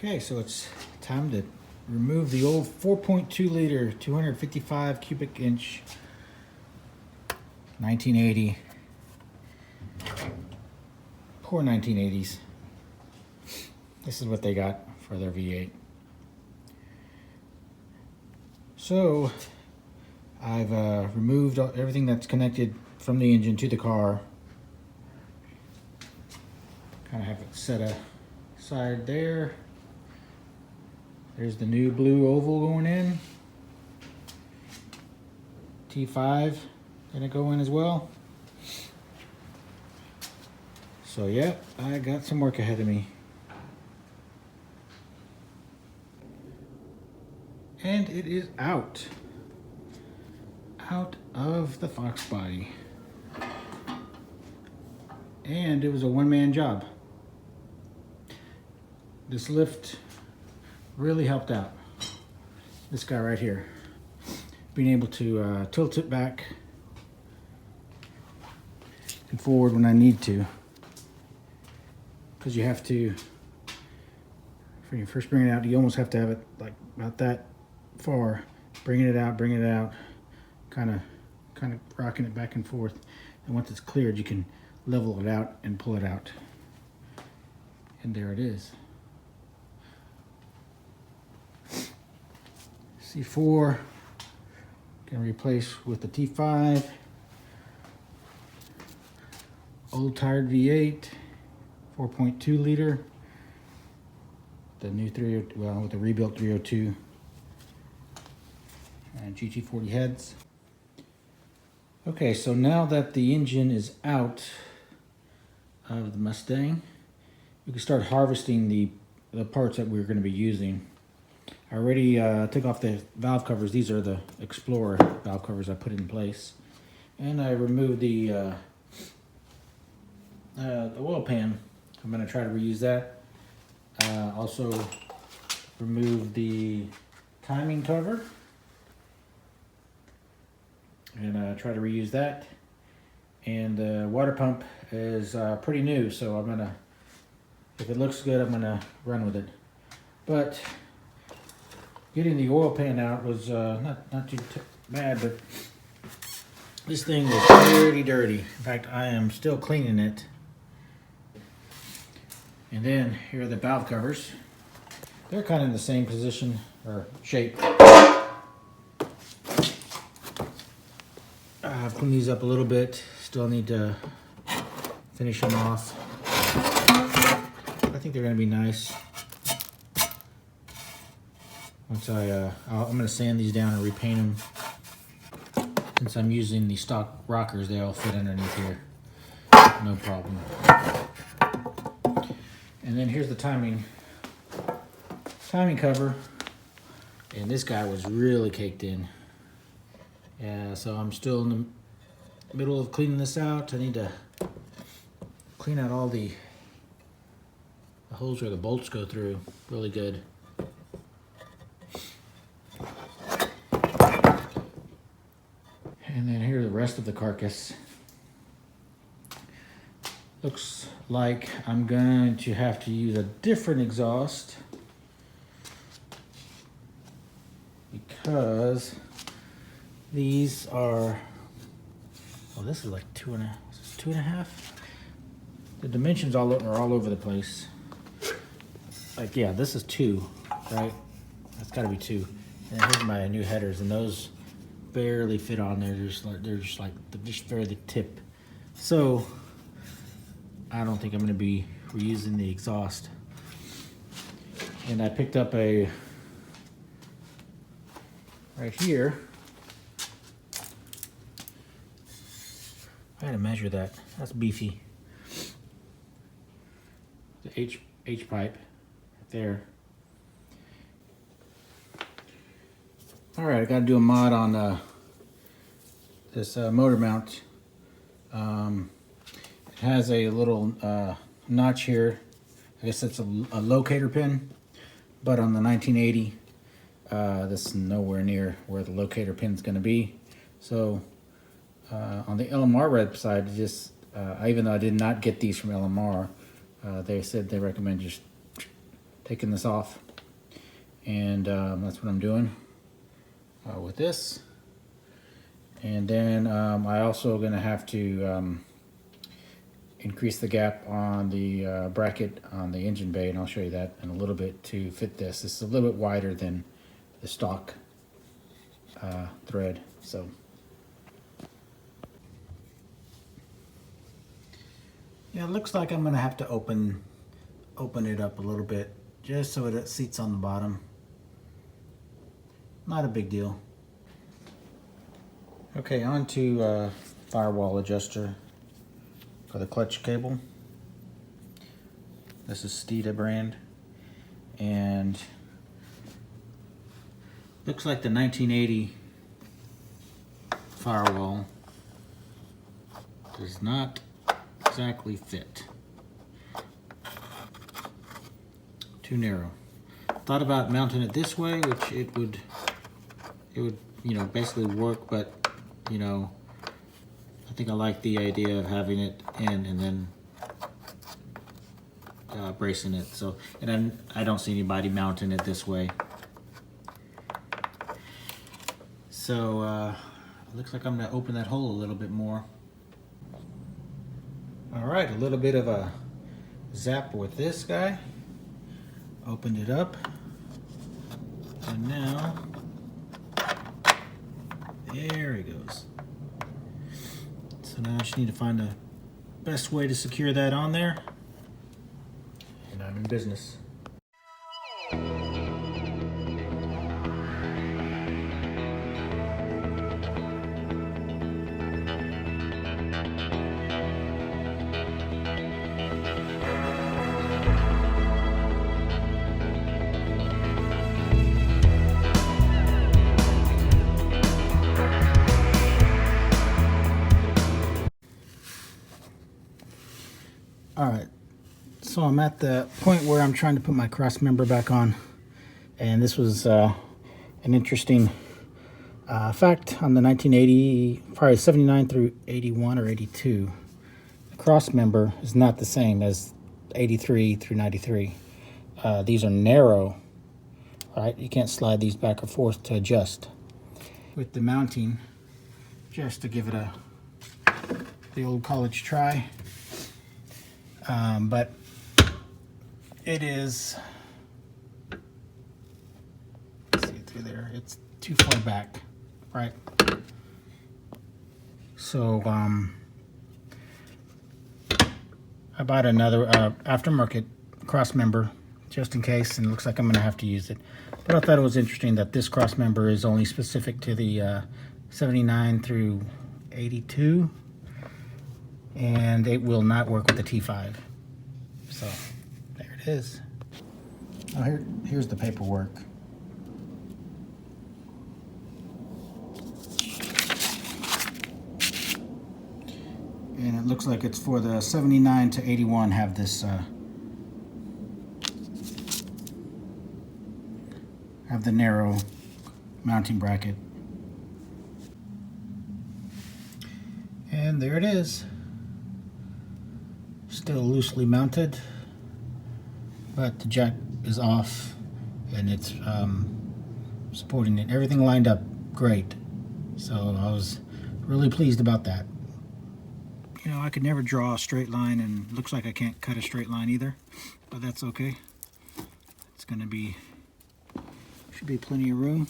Okay, so it's time to remove the old 4.2 liter, 255 cubic inch 1980. Poor 1980s. This is what they got for their V8. So I've removed everything that's connected from the engine to the car. Kind of have it set aside there. There's the new blue oval going in. T5 gonna go in as well. So yeah, I got some work ahead of me. And it is out of the Fox body. And it was a one-man job. This lift really helped out. This guy right here. Being able to tilt it back and forward when I need to. Because you have to, when you first bring it out, you almost have to have it like about that far. Bringing it out, kind of rocking it back and forth. And once it's cleared, you can level it out and pull it out. And there it is. C4 can replace with the T5. Old tired V8, 4.2 liter. The new with the rebuilt 302 and GT40 heads. Okay, so now that the engine is out of the Mustang, we can start harvesting the parts that we're going to be using. I already took off the valve covers. These are the Explorer valve covers I put in place. And I removed the oil pan. I'm going to try to reuse that. Also remove the timing cover. And try to reuse that. And the water pump is pretty new, so I'm going to, if it looks good, I'm going to run with it. But getting the oil pan out was not too bad, but this thing was pretty dirty. In fact, I am still cleaning it. And then here are the valve covers. They're kind of in the same position or shape. I've cleaned these up a little bit. Still need to finish them off. I think they're going to be nice. Once I'm going to sand these down and repaint them. Since I'm using the stock rockers, they all fit underneath here. No problem. And then here's the timing cover. And this guy was really caked in. Yeah, so I'm still in the middle of cleaning this out. I need to clean out all the holes where the bolts go through really good. And then here's the rest of the carcass. Looks like I'm going to have to use a different exhaust because these are, well, this is like 2.5. The dimensions are all over the place. Like, yeah, this is 2, right? That's got to be 2. And here's my new headers, and those barely fit on there. They're just barely tip. So I don't think I'm going to be reusing the exhaust. And I picked up a right here. I had to measure that. That's beefy. The H pipe right there. All right, I got to do a mod on this motor mount. It has a little notch here. I guess that's a locator pin. But on the 1980, this is nowhere near where the locator pin is going to be. So on the LMR website, even though I did not get these from LMR, they said they recommend just taking this off, and that's what I'm doing with this. And then I also gonna have to increase the gap on the bracket on the engine bay, and I'll show you that in a little bit to fit this. This is a little bit wider than the stock thread, so. Yeah, it looks like I'm gonna have to open it up a little bit just so it seats on the bottom. Not a big deal. Okay, on to firewall adjuster for the clutch cable. This is Steeda brand, and looks like the 1980 firewall does not exactly fit. Too narrow. Thought about mounting it this way, which it would basically work, but I think I like the idea of having it in and then bracing it. So, and then I don't see anybody mounting it this way. So it looks like I'm gonna open that hole a little bit more. All right, a little bit of a zap with this guy. Opened it up, and now there he goes. So now I just need to find the best way to secure that on there, and I'm in business. All right, so I'm at the point where I'm trying to put my cross member back on, and this was an interesting fact on the 1980, probably 79 through 81 or 82. The cross member is not the same as 83 through 93. These are narrow, right? You can't slide these back or forth to adjust. With the mounting, just to give it the old college try. But it is, let's see through there, it's too far back, right? So I bought another aftermarket cross member just in case, and it looks like I'm gonna have to use it. But I thought it was interesting that this cross member is only specific to the 79 through 82. And it will not work with the T5. So there it is. Oh, here's the paperwork. And it looks like it's for the 79 to 81 have this have the narrow mounting bracket. And there it is. Still loosely mounted, but the jack is off and it's supporting it. Everything lined up great, so I was really pleased about that. I could never draw a straight line, and it looks like I can't cut a straight line either, but that's okay. It's gonna be, should be plenty of room.